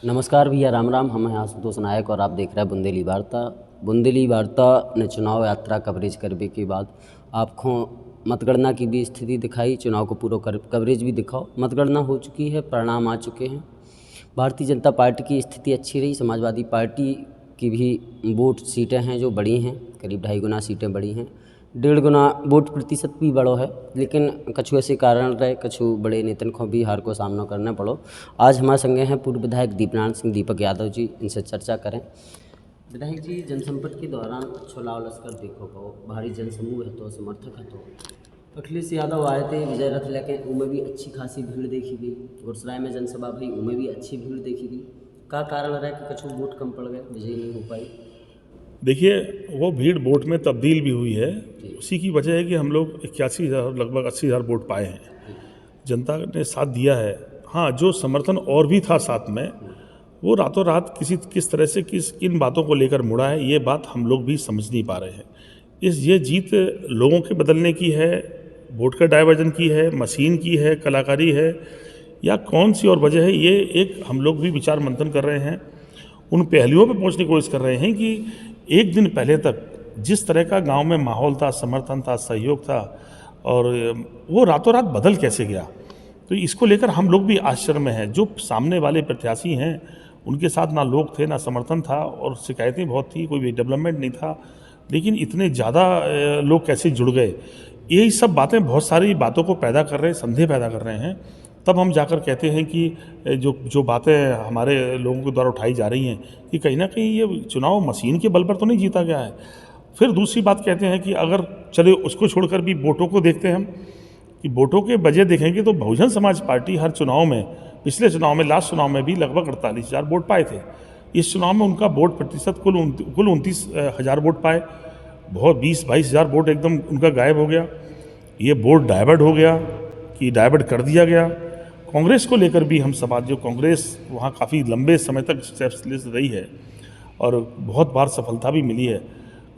नमस्कार भैया, राम राम। हम हैं आशुतोष नायक और आप देख रहे हैं बुंदेली वार्ता। बुंदेली वार्ता ने चुनाव यात्रा कवरेज करने के बाद आपको मतगणना की भी स्थिति दिखाई, चुनाव को पूरा कवरेज भी दिखाओ। मतगणना हो चुकी है, परिणाम आ चुके हैं। भारतीय जनता पार्टी की स्थिति अच्छी रही। समाजवादी पार्टी की भी वोट सीटें हैं जो बड़ी हैं, करीब 2.5 गुना सीटें बड़ी हैं। 1.5 गुना वोट प्रतिशत भी बड़ो है, लेकिन कछु ऐसे कारण रहे, कछु बड़े नेतन को भी हार को सामना करना पड़ो। आज हमारे संगे हैं पूर्व विधायक दीपनारायण सिंह दीपक यादव जी, इनसे चर्चा करें। विधायक जी, जनसंपर्क के दौरान छुलाव लश्कर देखो को भारी जनसमूह है तो समर्थक है तो अखिलेश यादव आए थे विजय रथ लेके, उनमें भी अच्छी खासी भीड़ देखी गई। गुरसराय में जनसभा भई, उनमें भी अच्छी भीड़ देखी गई। का कारण रहा कि कछु वोट कम पड़ गए, विजय नहीं हो पाई? देखिए, वो भीड़ वोट में तब्दील भी हुई है। उसी की वजह है कि हम लोग 81,000 लगभग 80,000 वोट पाए हैं। जनता ने साथ दिया है। हाँ, जो समर्थन और भी था साथ में, वो रातों रात किस तरह से किन बातों को लेकर मुड़ा है, ये बात हम लोग भी समझ नहीं पा रहे हैं। ये जीत लोगों के बदलने की है, वोट का डायवर्जन की है, मशीन की है, कलाकारी है, या कौन सी और वजह है, ये एक हम लोग भी विचार मंथन कर रहे हैं। उन पहलुओं पे पहुंचने की कोशिश कर रहे हैं कि एक दिन पहले तक जिस तरह का गांव में माहौल था, समर्थन था, सहयोग था, और वो रातों रात बदल कैसे गया। तो इसको लेकर हम लोग भी आश्चर्य में हैं। जो सामने वाले प्रत्याशी हैं, उनके साथ ना लोग थे, ना समर्थन था, और शिकायतें बहुत थी, कोई भी डेवलपमेंट नहीं था, लेकिन इतने ज़्यादा लोग कैसे जुड़ गए। यही सब बातें बहुत सारी बातों को पैदा कर रहे हैं, संदेह पैदा कर रहे हैं। तब हम जाकर कहते हैं कि जो बातें हमारे लोगों के द्वारा उठाई जा रही हैं कि कहीं ना कहीं ये चुनाव मशीन के बल पर तो नहीं जीता गया है। फिर दूसरी बात कहते हैं कि अगर चले उसको छोड़कर भी वोटों को देखते हैं हम, कि वोटों के वजह देखेंगे तो बहुजन समाज पार्टी हर चुनाव में, पिछले चुनाव में, लास्ट चुनाव में भी लगभग 48,000 वोट पाए थे। इस चुनाव में उनका वोट प्रतिशत कुल 29,000 वोट पाए। बहुत 20-22,000 वोट एकदम उनका गायब हो गया। ये वोट डाइवर्ट हो गया कि डाइवर्ट कर दिया गया। कांग्रेस को लेकर भी हम सवाल, जो कांग्रेस वहाँ काफ़ी लंबे समय तक स्टेप्स ले रही है और बहुत बार सफलता भी मिली है।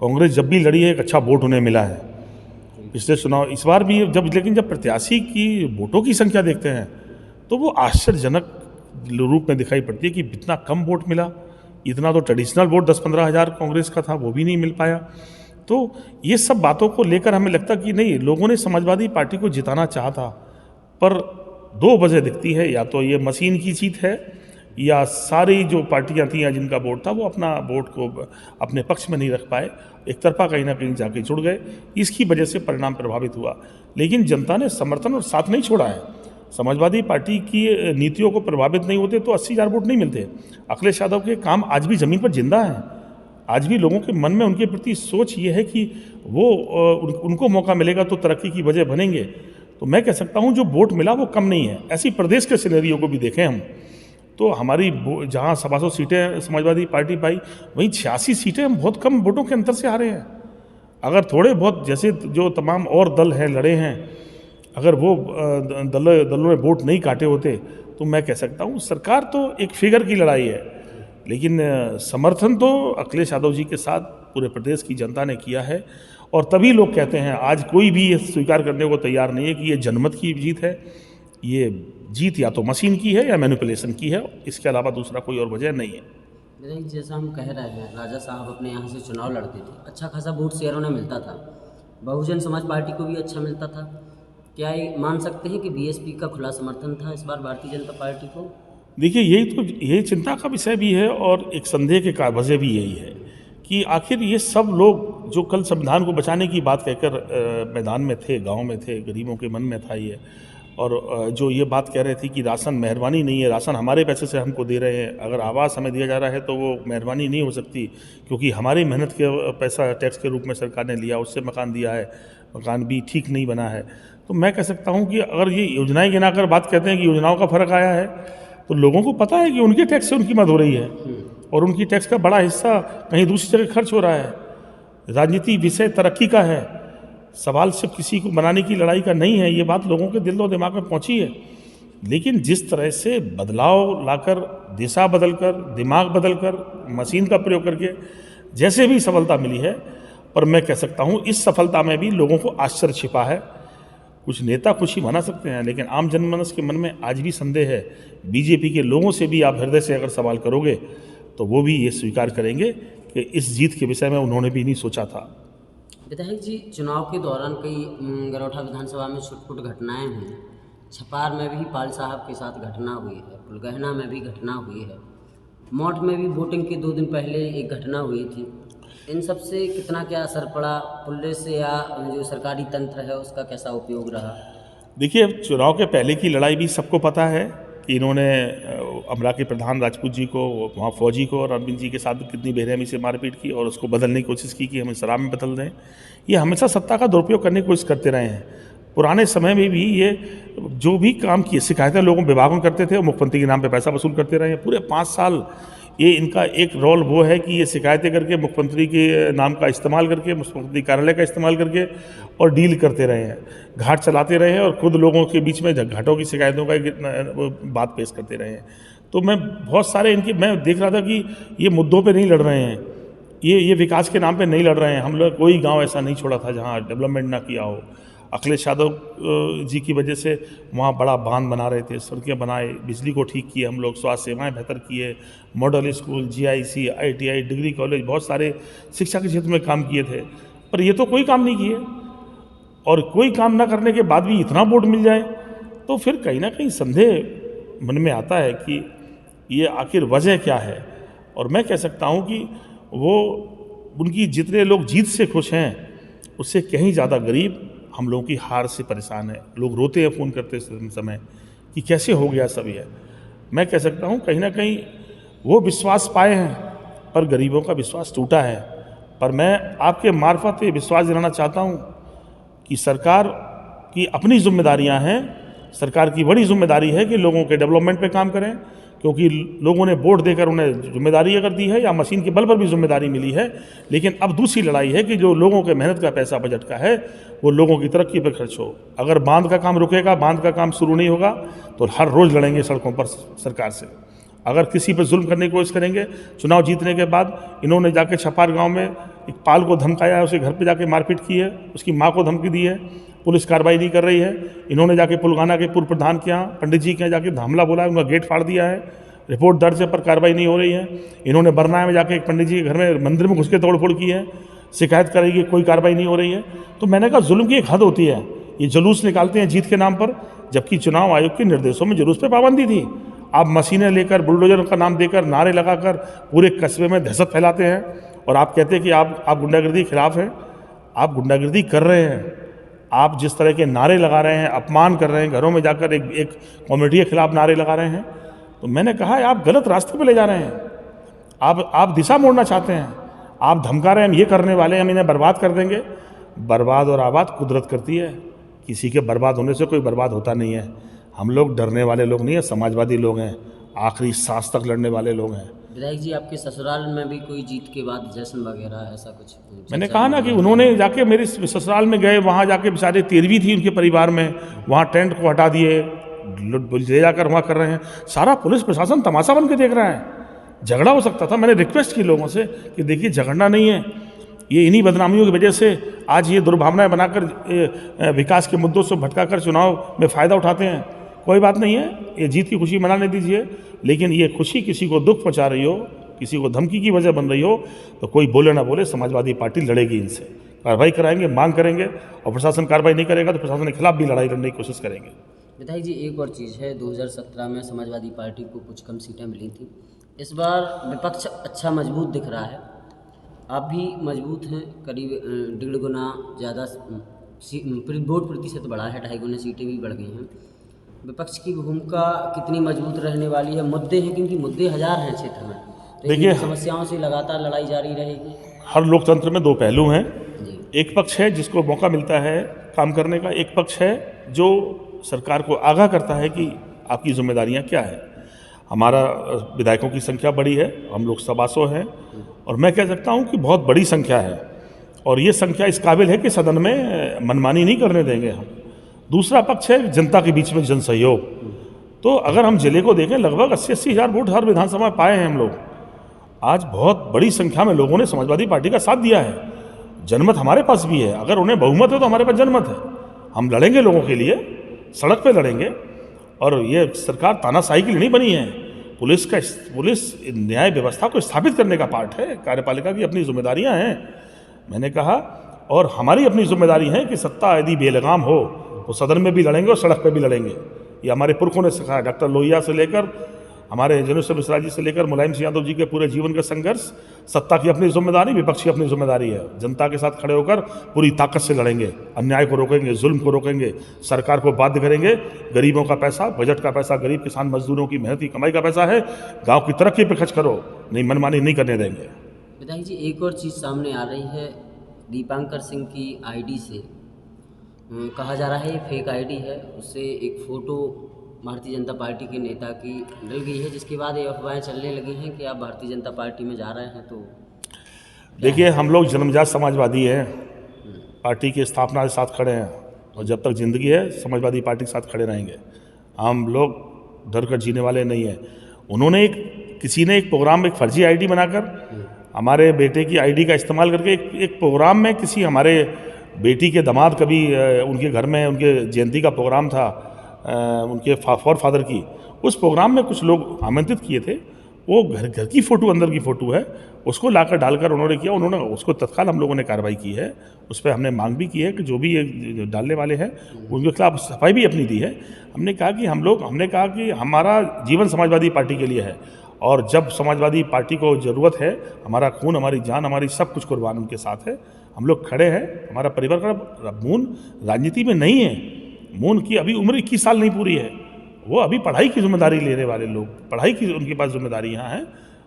कांग्रेस जब भी लड़ी है एक अच्छा वोट उन्हें मिला है पिछले चुनाव, इस बार भी। लेकिन जब प्रत्याशी की वोटों की संख्या देखते हैं तो वो आश्चर्यजनक रूप में दिखाई पड़ती है कि इतना कम वोट मिला। इतना तो ट्रेडिशनल वोट 10-15 हज़ार कांग्रेस का था, वो भी नहीं मिल पाया। तो ये सब बातों को लेकर हमें लगता कि नहीं, लोगों ने समाजवादी पार्टी को जिताना चाहा था, पर 2 वजह दिखती है। या तो ये मशीन की जीत है, या सारी जो पार्टियां थी या जिनका वोट था वो अपना वोट को अपने पक्ष में नहीं रख पाए, एक तरफा कहीं ना कहीं जाके जुड़ गए। इसकी वजह से परिणाम प्रभावित हुआ। लेकिन जनता ने समर्थन और साथ नहीं छोड़ा है। समाजवादी पार्टी की नीतियों को प्रभावित नहीं होते तो 80,000 वोट नहीं मिलते। अखिलेश यादव के काम आज भी ज़मीन पर जिंदा हैं। आज भी लोगों के मन में उनके प्रति सोच ये है कि वो उनको मौका मिलेगा तो तरक्की की वजह बनेंगे। तो मैं कह सकता हूँ जो वोट मिला वो कम नहीं है। ऐसी प्रदेश के सिनेरियो को भी देखें हम, तो हमारी जहाँ 125 सीटें समाजवादी पार्टी पाई, वहीं 86 सीटें हम बहुत कम वोटों के अंतर से हारे हैं। अगर थोड़े बहुत जैसे जो तमाम और दल हैं लड़े हैं, अगर वो दलों ने वोट नहीं काटे होते तो मैं कह सकता हूँ सरकार तो एक फिगर की लड़ाई है, लेकिन समर्थन तो अखिलेश यादव जी के साथ पूरे प्रदेश की जनता ने किया है। और तभी लोग कहते हैं, आज कोई भी ये स्वीकार करने को तैयार नहीं है कि ये जनमत की जीत है। ये जीत या तो मशीन की है या मैनिपुलेशन की है, इसके अलावा दूसरा कोई और वजह नहीं है। जैसा हम कह रहे हैं, राजा साहब अपने यहाँ से चुनाव लड़ते थे, अच्छा खासा वोट शेयर उन्हें मिलता था, बहुजन समाज पार्टी को भी अच्छा मिलता था। क्या ये मान सकते हैं कि बीएसपी का खुला समर्थन था इस बार भारतीय जनता पार्टी को? देखिए, यही चिंता का विषय भी है और एक संदेह के वजह भी यही है कि आखिर ये सब लोग जो कल संविधान को बचाने की बात कहकर मैदान में थे, गांव में थे, गरीबों के मन में था ये, और जो ये बात कह रहे थे कि राशन मेहरबानी नहीं है, राशन हमारे पैसे से हमको दे रहे हैं, अगर आवास हमें दिया जा रहा है तो वो मेहरबानी नहीं हो सकती, क्योंकि हमारी मेहनत के पैसा टैक्स के रूप में सरकार ने लिया, उससे मकान दिया है, मकान भी ठीक नहीं बना है। तो मैं कह सकता हूँ कि अगर ये योजनाएं गिनाकर बात कहते हैं कि योजनाओं का फ़र्क आया है, तो लोगों को पता है कि उनके टैक्स से उनकी मदद हो रही है और उनकी टैक्स का बड़ा हिस्सा कहीं दूसरी जगह खर्च हो रहा है। राजनीति विषय तरक्की का है, सवाल सिर्फ किसी को बनाने की लड़ाई का नहीं है। ये बात लोगों के दिल और दिमाग में पहुंची है। लेकिन जिस तरह से बदलाव लाकर, दिशा बदलकर, दिमाग बदलकर, मशीन का प्रयोग करके जैसे भी सफलता मिली है, पर मैं कह सकता हूँ इस सफलता में भी लोगों को आश्चर्य छिपा है। कुछ नेता खुशी मना सकते हैं, लेकिन आम जनमानस के मन में आज भी संदेह है। बीजेपी के लोगों से भी आप हृदय से अगर सवाल करोगे तो वो भी ये स्वीकार करेंगे कि इस जीत के विषय में उन्होंने भी नहीं सोचा था। विधायक जी, चुनाव के दौरान कई गरौठा विधानसभा में छुटपुट घटनाएं हुई, छपार में भी पाल साहब के साथ घटना हुई है, पुलगहना में भी घटना हुई है, मौठ में भी वोटिंग के 2 दिन पहले एक घटना हुई थी। इन सब से कितना क्या असर पड़ा? पुलिस या जो सरकारी तंत्र है उसका कैसा उपयोग रहा? देखिए, चुनाव के पहले की लड़ाई भी सबको पता है कि इन्होंने अमरा के प्रधान राजपूत जी को, वहाँ फौजी को और अरविंद जी के साथ कितनी बेरहमी से मारपीट की और उसको बदलने की कोशिश की कि हमें शराब में बदल दें। ये हमेशा सत्ता का दुरुपयोग करने की कोशिश करते रहे हैं। पुराने समय में भी ये जो भी काम किए, शिकायतें लोगों विभागों करते थे और मुख्यमंत्री के नाम पे पैसा वसूल करते रहे हैं। पूरे 5 साल ये इनका एक रोल वो है कि ये शिकायतें करके मुख्यमंत्री के नाम का इस्तेमाल करके, मुख्यमंत्री कार्यालय का इस्तेमाल करके और डील करते रहे हैं, घाट चलाते रहे हैं और खुद लोगों के बीच में घाटों की शिकायतों का बात पेश करते रहे हैं। तो मैं बहुत सारे इनके मैं देख रहा था कि ये मुद्दों पे नहीं लड़ रहे हैं, ये विकास के नाम पे नहीं लड़ रहे हैं। हम लोग कोई गाँव ऐसा नहीं छोड़ा था जहाँ डेवलपमेंट ना किया हो। अखिलेश यादव जी की वजह से वहाँ बड़ा बांध बना रहे थे, सड़कें बनाए, बिजली को ठीक किए हम लोग, स्वास्थ्य सेवाएं बेहतर किए, model school, GIC, ITI, degree college, बहुत सारे शिक्षा के क्षेत्र में काम किए थे। पर ये तो कोई काम नहीं किए, और कोई काम ना करने के बाद भी इतना वोट मिल जाए तो फिर कहीं ना कहीं संदेह मन में आता है कि ये आखिर वजह क्या है। और मैं कह सकता हूँ कि वो उनकी जितने लोग जीत से खुश हैं उससे कहीं ज़्यादा गरीब हम लोगों की हार से परेशान है। लोग रोते हैं फ़ोन करते समय कि कैसे हो गया सब ये। मैं कह सकता हूँ कहीं ना कहीं वो विश्वास पाए हैं पर गरीबों का विश्वास टूटा है। पर मैं आपके मार्फत ये विश्वास दिलाना चाहता हूँ कि सरकार की अपनी जिम्मेदारियाँ हैं। सरकार की बड़ी जिम्मेदारी है कि लोगों के डेवलपमेंट पे काम करें, क्योंकि लोगों ने वोट देकर उन्हें जिम्मेदारी अगर दी है या मशीन के बल पर भी जिम्मेदारी मिली है। लेकिन अब दूसरी लड़ाई है कि जो लोगों के मेहनत का पैसा बजट का है वो लोगों की तरक्की पर खर्च हो। अगर बांध का काम रुकेगा, बांध का काम शुरू नहीं होगा तो हर रोज़ लड़ेंगे सड़कों पर सरकार से। अगर किसी पर जुल्म करने की कोशिश करेंगे, चुनाव जीतने के बाद इन्होंने जाके छपार गाँव में एक पाल को धमकाया है, उसे घर पर जाके मारपीट की है, उसकी माँ को धमकी दी है, पुलिस कार्रवाई नहीं कर रही है। इन्होंने जाके पुलगाना के पूर्व प्रधान के यहाँ, पंडित जी के यहाँ जाके हमला बोला है, उनका गेट फाड़ दिया है, रिपोर्ट दर्ज है पर कार्रवाई नहीं हो रही है। इन्होंने बरनाया में जाके एक पंडित जी के घर में मंदिर में घुस के तोड़फोड़ की है, शिकायत करेगी, कोई कार्रवाई नहीं हो रही है। तो मैंने कहा जुल्म की एक हद होती है। ये जुलूस निकालते हैं जीत के नाम पर, जबकि चुनाव आयोग के निर्देशों में जुलूस पर पाबंदी थी। आप मशीनें लेकर, बुलडोजर का नाम देकर, नारे लगाकर पूरे कस्बे में दहशत फैलाते हैं और आप कहते हैं कि आप गुंडागर्दी के खिलाफ हैं। आप गुंडागर्दी कर रहे हैं। आप जिस तरह के नारे लगा रहे हैं, अपमान कर रहे हैं, घरों में जाकर एक कम्युनिटी के खिलाफ नारे लगा रहे हैं, तो मैंने कहा आप गलत रास्ते पे ले जा रहे हैं। आप दिशा मोड़ना चाहते हैं। आप धमका रहे हैं हम ये करने वाले हैं, हम इन्हें बर्बाद कर देंगे। बर्बाद और आबाद कुदरत करती है, किसी के बर्बाद होने से कोई बर्बाद होता नहीं है। हम लोग डरने वाले लोग नहीं हैं, समाजवादी लोग हैं, आखिरी सांस तक लड़ने वाले लोग हैं। विधायक जी, आपके ससुराल में भी कोई जीत के बाद जश्न वगैरह ऐसा कुछ? मैंने कहा ना कि उन्होंने जाके मेरे ससुराल में गए, वहाँ जाके बेचारे 13वीं थी उनके परिवार में, वहाँ टेंट को हटा दिए, ले जाकर वहाँ कर रहे हैं। सारा पुलिस प्रशासन तमाशा बन के देख रहा है। झगड़ा हो सकता था। मैंने रिक्वेस्ट की लोगों से कि देखिए झगड़ना नहीं है, ये इन्हीं बदनामियों की वजह से आज ये दुर्भावनाएं बनाकर विकास के मुद्दों से भटकाकर चुनाव में फ़ायदा उठाते हैं। कोई बात नहीं है, ये जीत की खुशी मनाने दीजिए, लेकिन ये खुशी किसी को दुख पहुंचा रही हो, किसी को धमकी की वजह बन रही हो तो कोई बोले ना बोले, समाजवादी पार्टी लड़ेगी, इनसे कार्रवाई कराएंगे, मांग करेंगे, और प्रशासन कार्रवाई नहीं करेगा तो प्रशासन के खिलाफ भी लड़ाई लड़ने की कोशिश करेंगे। विधायक जी, एक और चीज़ है, 2017 में समाजवादी पार्टी को कुछ कम सीटें मिली थी। इस बार विपक्ष अच्छा मजबूत दिख रहा है, आप भी मजबूत हैं, करीब 1.5 गुना ज़्यादा वोट प्रतिशत बढ़ा है, 2.5 गुना सीटें भी बढ़ गई हैं। विपक्ष की भूमिका कितनी मजबूत रहने वाली है? मुद्दे हैं, क्योंकि मुद्दे हजार हैं क्षेत्र में, तो देखिए समस्याओं से लगातार लड़ाई जारी रहेगी। हर लोकतंत्र में 2 पहलू हैं। एक पक्ष है जिसको मौका मिलता है काम करने का, एक पक्ष है जो सरकार को आगाह करता है कि आपकी जिम्मेदारियां क्या है। हमारा विधायकों की संख्या बड़ी है, हम लोग 125 हैं, और मैं कह सकता हूं कि बहुत बड़ी संख्या है, और ये संख्या इस काबिल है कि सदन में मनमानी नहीं करने देंगे हम। दूसरा पक्ष है जनता के बीच में जन सहयोग। तो अगर हम जिले को देखें, लगभग 80-80 हज़ार वोट हर विधानसभा में पाए हैं हम लोग। आज बहुत बड़ी संख्या में लोगों ने समाजवादी पार्टी का साथ दिया है। जनमत हमारे पास भी है, अगर उन्हें बहुमत है तो हमारे पास जनमत है। हम लड़ेंगे लोगों के लिए, सड़क पे लड़ेंगे। और ये सरकार तानाशाही के लिए नहीं बनी है। पुलिस न्याय व्यवस्था को स्थापित करने का पार्ट है। कार्यपालिका की अपनी जिम्मेदारियां हैं, मैंने कहा, और हमारी अपनी जिम्मेदारी है कि सत्ता यदि बेलगाम हो तो सदन में भी लड़ेंगे और सड़क पे भी लड़ेंगे। ये हमारे पुरखों ने सिखाया, डॉक्टर लोहिया से लेकर हमारे जनेश्वर मिश्रा जी से लेकर मुलायम सिंह यादव जी के पूरे जीवन का संघर्ष। सत्ता की अपनी जिम्मेदारी, विपक्ष की अपनी जिम्मेदारी है। जनता के साथ खड़े होकर पूरी ताकत से लड़ेंगे, अन्याय को रोकेंगे, जुल्म को रोकेंगे, सरकार को बाध्य करेंगे। गरीबों का पैसा, बजट का पैसा, गरीब किसान मजदूरों की मेहनत की कमाई का पैसा है, गाँव की तरक्की पे खर्च करो, नहीं मनमानी नहीं करने देंगे। विधायक जी, एक और चीज़ सामने आ रही है, दीपांकर सिंह की आईडी से कहा जा रहा है ये फेक आईडी है, उससे एक फ़ोटो भारतीय जनता पार्टी के नेता की डल गई है, जिसके बाद ये अफवाहें चलने लगी हैं कि आप भारतीय जनता पार्टी में जा रहे हैं। तो देखिए, हम लोग जन्मजात समाजवादी हैं, पार्टी की स्थापना के साथ खड़े हैं, और जब तक जिंदगी है समाजवादी पार्टी के साथ खड़े रहेंगे। हम लोग डर कर जीने वाले नहीं हैं। उन्होंने किसी ने एक प्रोग्राम में एक फर्जी आईडी बनाकर हमारे बेटे की आईडी का इस्तेमाल करके एक प्रोग्राम में किसी हमारे बेटी के दामाद, कभी उनके घर में उनके जयंती का प्रोग्राम था, उनके फॉर फादर की, उस प्रोग्राम में कुछ लोग आमंत्रित किए थे। वो घर की फ़ोटो, अंदर की फ़ोटो है, उसको लाकर डालकर उन्होंने किया। उन्होंने उसको तत्काल हम लोगों ने कार्रवाई की है। उस पर हमने मांग भी की है कि जो भी ये डालने वाले हैं उनके खिलाफ सफाई भी अपनी दी है। हमने कहा कि हमारा जीवन समाजवादी पार्टी के लिए है, और जब समाजवादी पार्टी को ज़रूरत है, हमारा खून, हमारी जान, हमारी सब कुछ कुर्बान उनके साथ है। हम लोग खड़े हैं। हमारा परिवार का मून राजनीति में नहीं है। मून की अभी उम्र 21 साल नहीं पूरी है। वो अभी पढ़ाई की जिम्मेदारी लेने वाले लोग, पढ़ाई की उनके पास जिम्मेदारी यहाँ है।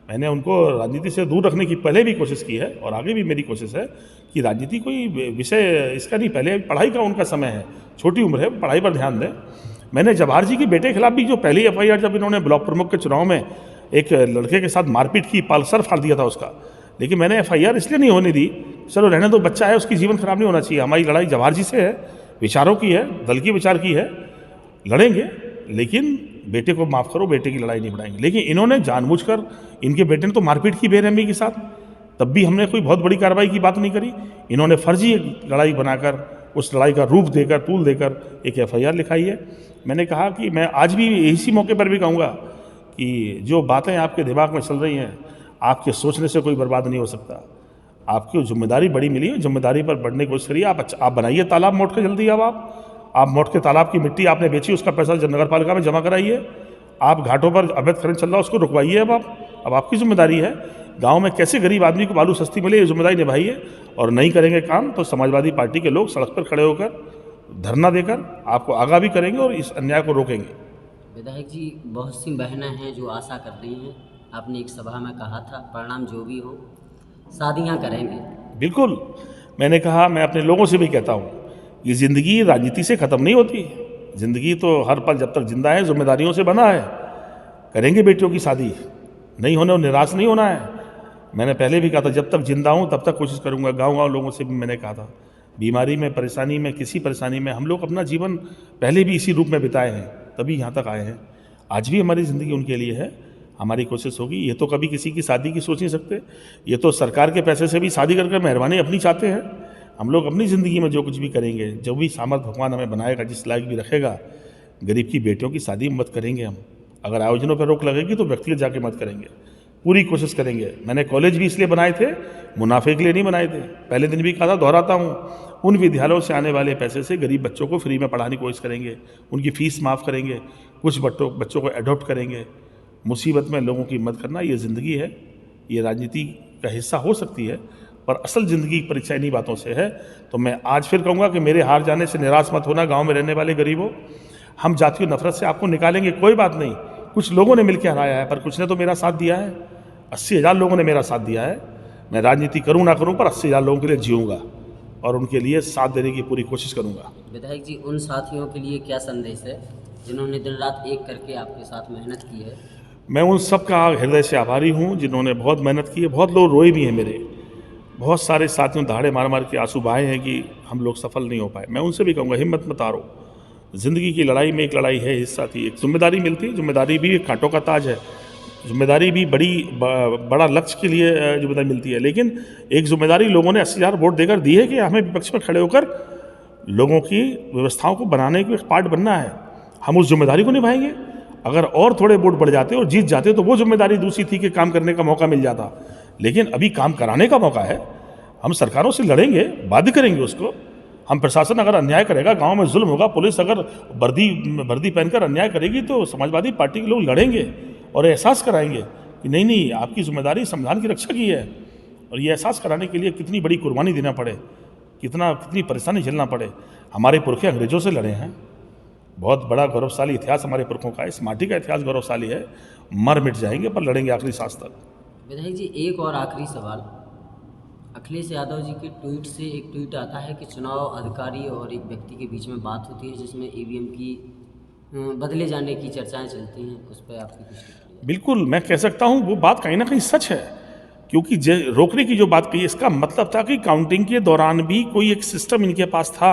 मैंने उनको राजनीति से दूर रखने की पहले भी कोशिश की है, और आगे भी मेरी कोशिश है कि राजनीति कोई विषय इसका नहीं, पहले पढ़ाई का उनका समय है, छोटी उम्र है, पढ़ाई पर ध्यान दें। मैंने जवाहर जी के बेटे के खिलाफ भी जो पहली FIR, जब इन्होंने ब्लॉक प्रमुख के चुनाव में एक लड़के के साथ मारपीट की, पल्सर फाड़ दिया था उसका, लेकिन मैंने FIR इसलिए नहीं होने दी, चलो रहने दो, बच्चा है, उसकी जीवन खराब नहीं होना चाहिए। हमारी लड़ाई जवाहर जी से है, विचारों की है, दल की विचार की है, लड़ेंगे, लेकिन बेटे को माफ़ करो, बेटे की लड़ाई नहीं बढ़ाएंगे। लेकिन इन्होंने जानबूझकर, इनके बेटे ने तो मारपीट की बेरहमी के साथ, तब भी हमने कोई बहुत बड़ी कार्रवाई की बात नहीं करी। इन्होंने फर्जी लड़ाई बनाकर, उस लड़ाई का रूप देकर, तूल देकर एक FIR लिखाई है। मैंने कहा कि मैं आज भी इसी मौके पर भी कहूँगा कि जो बातें आपके दिमाग में चल रही हैं, आपके सोचने से कोई बर्बाद नहीं हो सकता। आपकी जिम्मेदारी बड़ी मिली है, जिम्मेदारी पर बढ़ने की कोशिश करिए। आप बनाइए तालाब मोट के जल्दी। अब आप मोट के तालाब की मिट्टी आपने बेची, उसका पैसा नगर पालिका में जमा कराइए। आप घाटों पर अवैध खनन चल रहा है, उसको रुकवाइए। अब आपकी जिम्मेदारी है। गांव में कैसे गरीब आदमी को बालू सस्ती मिले, ये जिम्मेदारी निभाइए। और नहीं करेंगे काम तो समाजवादी पार्टी के लोग सड़क पर खड़े होकर, धरना देकर आपको आगाह भी करेंगे और इस अन्याय को रोकेंगे। विधायक जी, बहुत सी बहनें हैं जो आशा कर रही हैं, आपने एक सभा में कहा था परिणाम जो भी हो शादियां करेंगे। बिल्कुल, मैंने कहा, मैं अपने लोगों से भी कहता हूँ, ये ज़िंदगी राजनीति से ख़त्म नहीं होती। ज़िंदगी तो हर पल जब तक जिंदा है जिम्मेदारियों से बना है। करेंगे बेटियों की शादी, नहीं होने और निराश नहीं होना है। मैंने पहले भी कहा था, जब तक जिंदा हूँ तब तक कोशिश करूँगा। गाँव लोगों से भी मैंने कहा था, बीमारी में, परेशानी में, किसी परेशानी में हम लोग अपना जीवन पहले भी इसी रूप में बिताए हैं, तभी यहाँ तक आए हैं। आज भी हमारी ज़िंदगी उनके लिए है। हमारी कोशिश होगी। ये तो कभी किसी की शादी की सोच नहीं सकते, ये तो सरकार के पैसे से भी शादी करके मेहरबानी अपनी चाहते हैं। हम लोग अपनी ज़िंदगी में जो कुछ भी करेंगे, जो भी सामर्थ भगवान हमें बनाएगा, जिस लायक भी रखेगा, गरीब की बेटियों की शादी मत करेंगे हम। अगर आयोजनों पर रोक लगेगी तो व्यक्तिगत जाके मत करेंगे, पूरी कोशिश करेंगे। मैंने कॉलेज भी इसलिए बनाए थे, मुनाफे के लिए नहीं बनाए थे। पहले दिन भी कहा था, दोहराता हूँ, उन विद्यालयों से आने वाले पैसे से गरीब बच्चों को फ्री में पढ़ाने की कोशिश करेंगे, उनकी फ़ीस माफ़ करेंगे, कुछ बच्चों को एडॉप्ट करेंगे। मुसीबत में लोगों की मदद करना ये ज़िंदगी है, ये राजनीति का हिस्सा हो सकती है, पर असल ज़िंदगी की परीक्षा इन्हीं बातों से है। तो मैं आज फिर कहूँगा कि मेरे हार जाने से निराश मत होना। गांव में रहने वाले गरीबों, हम जातीय नफरत से आपको निकालेंगे, कोई बात नहीं। कुछ लोगों ने मिलकर हराया है, पर कुछ ने तो मेरा साथ दिया है। 80,000 लोगों ने मेरा साथ दिया है। मैं राजनीति करूँ ना करूँ, पर 80,000 लोगों के लिए जीऊँगा और उनके लिए साथ देने की पूरी कोशिश करूँगा। विधायक जी, उन साथियों के लिए क्या संदेश है जिन्होंने दिन रात एक करके आपके साथ मेहनत की है? मैं उन सब का हृदय से आभारी हूँ जिन्होंने बहुत मेहनत की है। बहुत लोग रोए भी हैं मेरे, बहुत सारे साथियों दहाड़े मार मार के आंसू बहाए हैं कि हम लोग सफल नहीं हो पाए। मैं उनसे भी कहूँगा, हिम्मत मत हारो। ज़िंदगी की लड़ाई में एक लड़ाई है, हिस्सा थी, एक जिम्मेदारी मिलती है। जिम्मेदारी भी एक कांटों का ताज है, जिम्मेदारी भी बड़ा लक्ष्य के लिए जिम्मेदारी मिलती है। लेकिन एक जिम्मेदारी लोगों ने 80,000 वोट देकर दी है कि हमें विपक्ष में खड़े होकर लोगों की व्यवस्थाओं को बनाने का एक पार्ट बनना है। हम उस जिम्मेदारी को निभाएंगे। अगर और थोड़े वोट बढ़ जाते और जीत जाते तो वो जिम्मेदारी दूसरी थी कि काम करने का मौका मिल जाता, लेकिन अभी काम कराने का मौका है। हम सरकारों से लड़ेंगे, बाध्य करेंगे उसको। हम प्रशासन अगर अन्याय करेगा, गांव में जुल्म होगा, पुलिस अगर वर्दी पहनकर अन्याय करेगी तो समाजवादी पार्टी के लोग लड़ेंगे और एहसास कराएंगे कि नहीं नहीं, आपकी जिम्मेदारी संविधान की रक्षा की है। और ये एहसास कराने के लिए कितनी बड़ी कुर्बानी देना पड़े, कितनी परेशानी झेलना पड़े। हमारे पुरखे अंग्रेजों से लड़े हैं, बहुत बड़ा गौरवशाली इतिहास हमारे पुरखों का है। इस माटी का इतिहास गौरवशाली है। मर मिट जाएंगे पर लड़ेंगे आखिरी सांस तक। विधायक जी, एक और आखिरी सवाल। अखिलेश यादव जी के ट्वीट से एक ट्वीट आता है कि चुनाव अधिकारी और एक व्यक्ति के बीच में बात होती है जिसमें ईवीएम की बदले जाने की चर्चाएं चलती हैं, उस पर आपकी कुछ टिप्पणी? बिल्कुल, मैं कह सकता हूँ वो बात कहीं ना कहीं सच है, क्योंकि रोकने की जो बात कही इसका मतलब था कि काउंटिंग के दौरान भी कोई एक सिस्टम इनके पास था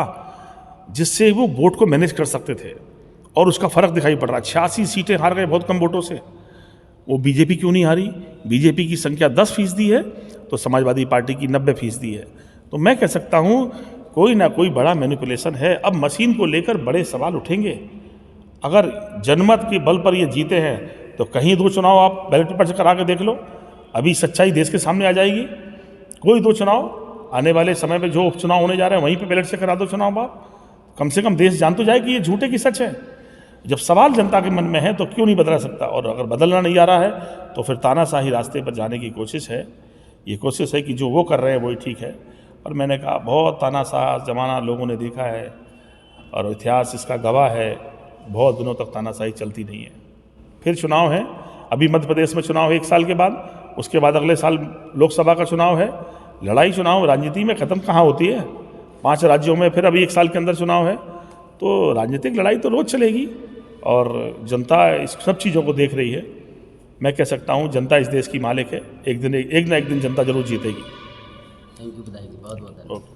जिससे वो वोट को मैनेज कर सकते थे और उसका फ़र्क दिखाई पड़ रहा। 86 सीटें हार गए बहुत कम वोटों से। वो बीजेपी क्यों नहीं हारी? बीजेपी की संख्या 10% है तो समाजवादी पार्टी की 90% है। तो मैं कह सकता हूँ कोई ना कोई बड़ा मैनिपुलेशन है। अब मशीन को लेकर बड़े सवाल उठेंगे। अगर जनमत के बल पर ये जीते हैं तो कहीं 2 चुनाव आप बैलेट पेपर से करा के देख लो, अभी सच्चाई देश के सामने आ जाएगी। कोई 2 चुनाव आने वाले समय में जो उपचुनाव होने जा रहे हैं वहीं पे बैलेट से करा दो चुनाव। आप कम से कम देश जान तो जाए कि ये झूठे की सच है। जब सवाल जनता के मन में है तो क्यों नहीं बदला सकता? और अगर बदलना नहीं आ रहा है तो फिर तानाशाही रास्ते पर जाने की कोशिश है। ये कोशिश है कि जो वो कर रहे हैं वही ठीक है। और मैंने कहा बहुत तानाशाह ज़माना लोगों ने देखा है और इतिहास इसका गवाह है। बहुत दिनों तक तानाशाही चलती नहीं है। फिर चुनाव है, अभी मध्य प्रदेश में चुनाव है 1 साल के बाद, उसके बाद अगले साल लोकसभा का चुनाव है। लड़ाई चुनाव राजनीति में ख़त्म कहाँ होती है? 5 राज्यों में फिर अभी 1 साल के अंदर चुनाव है। तो राजनीतिक लड़ाई तो रोज़ चलेगी और जनता इस सब चीज़ों को देख रही है। मैं कह सकता हूँ जनता इस देश की मालिक है। एक ना एक दिन जनता जरूर जीतेगी। थैंक यू विधायक जी, बहुत बहुत धन्यवाद। ओके।